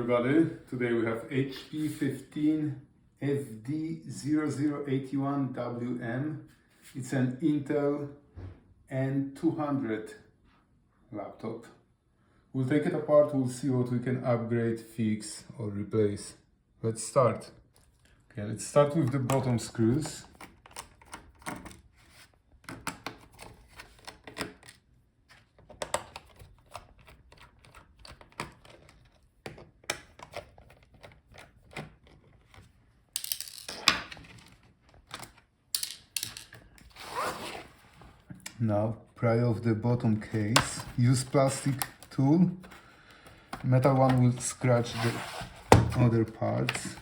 everybody. Today we have HP 15 fd0081WM. It's an Intel N200 laptop. We'll take it apart, we'll see what we can upgrade, fix or replace. Let's start. Okay, let's start with the bottom screws. Now, pry off the bottom case. Use plastic tool. Metal one will scratch the other parts.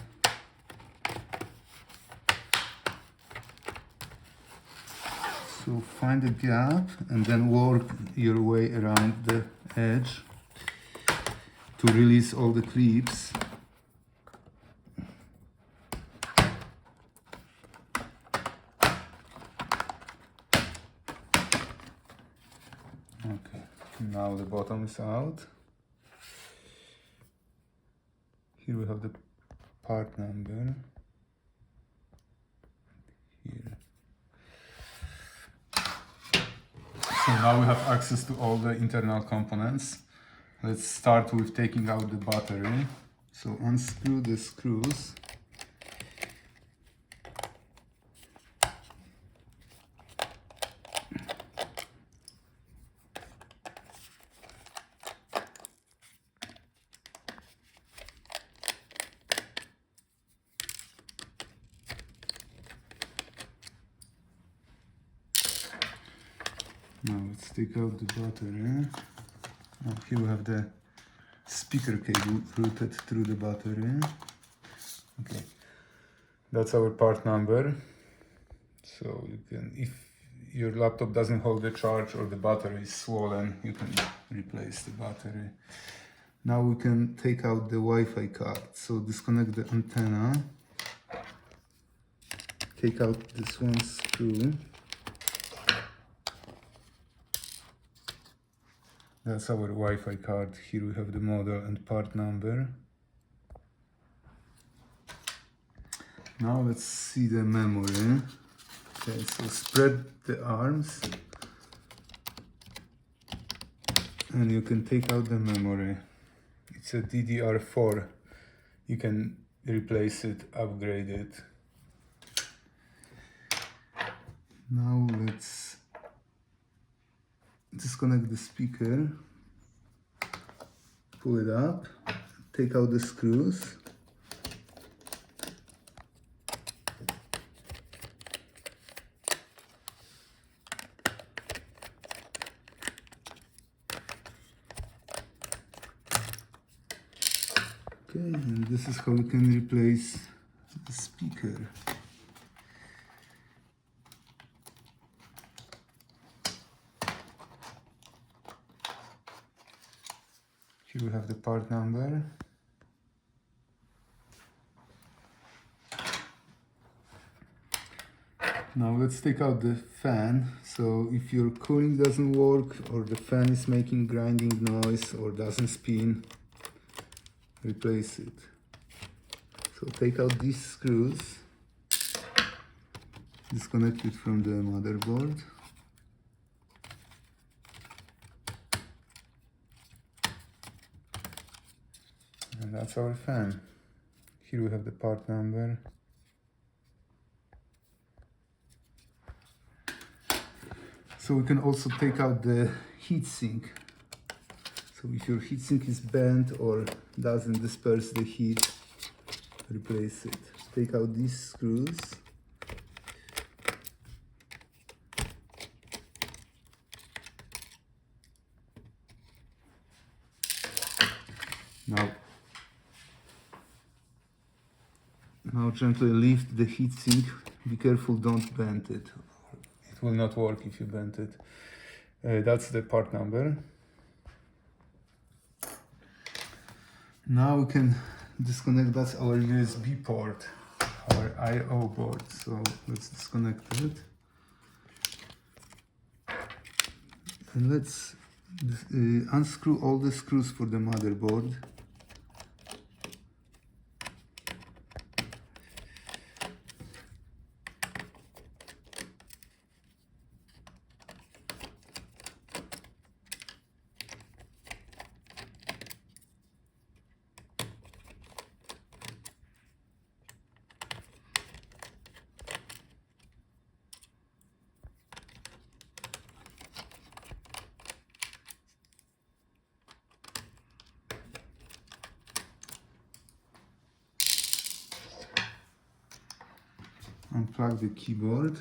So find a gap and then work your way around the edge to release all the clips. Okay, now the bottom is out. Here we have the part number. Here. So now we have access to all the internal components. Let's start with taking out the battery. So unscrew the screws. Now let's take out the battery. Now here we have the speaker cable routed through the battery. Okay, that's our part number. So you can, if your laptop doesn't hold the charge or the battery is swollen, you can replace the battery. Now we can take out the Wi-Fi card. So disconnect the antenna. Take out this one screw. That's our Wi-Fi card. Here we have the model and part number. Now let's see the memory. Okay, so spread the arms and you can take out the memory. It's a DDR4. You can replace it, upgrade it. Now let's disconnect the speaker, pull it up, take out the screws. Okay, and this is how we can replace the speaker. Here we have the part number. Now let's take out the fan. So if your cooling doesn't work or the fan is making grinding noise or doesn't spin, replace it. So take out these screws, disconnect it from the motherboard. And that's our fan. Here we have the part number. So we can also take out the heatsink. So if your heatsink is bent or doesn't disperse the heat, replace it. Take out these screws. Now gently lift the heatsink. Be careful, don't bend it. It will not work if you bend it. That's the part number. Now we can disconnect, that's our USB port, our I/O board. So let's disconnect it. And let's unscrew all the screws for the motherboard. Unplug the keyboard.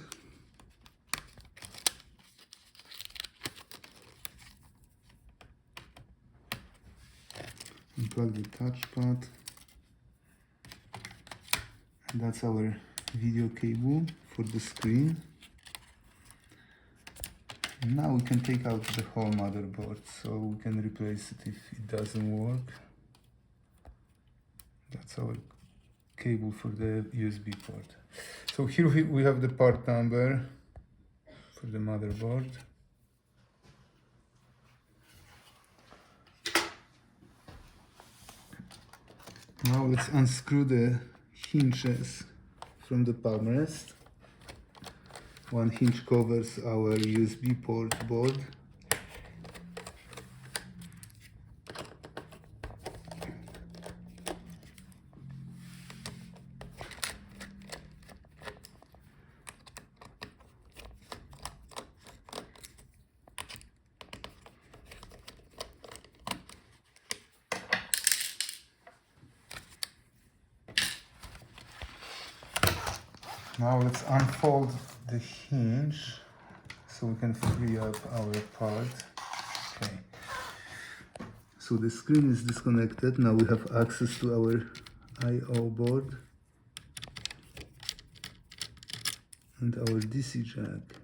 Unplug the touchpad. And that's our video cable for the screen. And now we can take out the whole motherboard, so we can replace it if it doesn't work. That's our cable for the USB port. So here we have the part number for the motherboard. Now let's unscrew the hinges from the Palmrest. One hinge covers our USB port board. Now let's unfold the hinge so we can free up our part. Okay. So the screen is disconnected. Now we have access to our I/O board and our DC jack.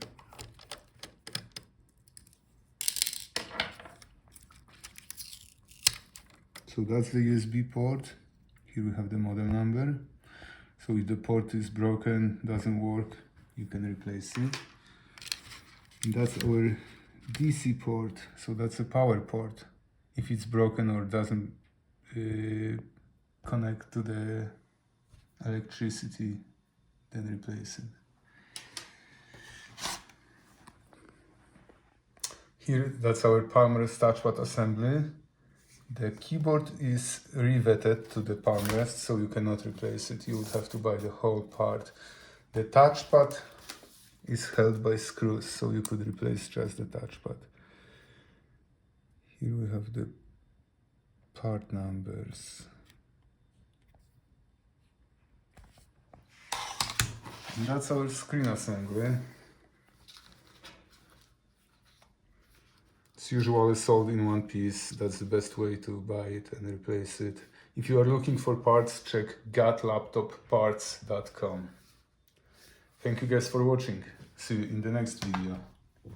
So that's the USB port. Here we have the model number. So if the port is broken, doesn't work, you can replace it. And that's our DC port, so that's a power port. If it's broken or doesn't connect to the electricity, then replace it. Here, that's our Palmrest touchpad assembly. The keyboard is riveted to the Palmrest, so you cannot replace it. You would have to buy the whole part. The touchpad is held by screws, so you could replace just the touchpad. Here we have the part numbers. And that's our screen assembly. It's usually sold in one piece. That's the best way to buy it and replace it. If you are looking for parts, check gatlaptopparts.com. Thank you guys for watching. See you in the next video.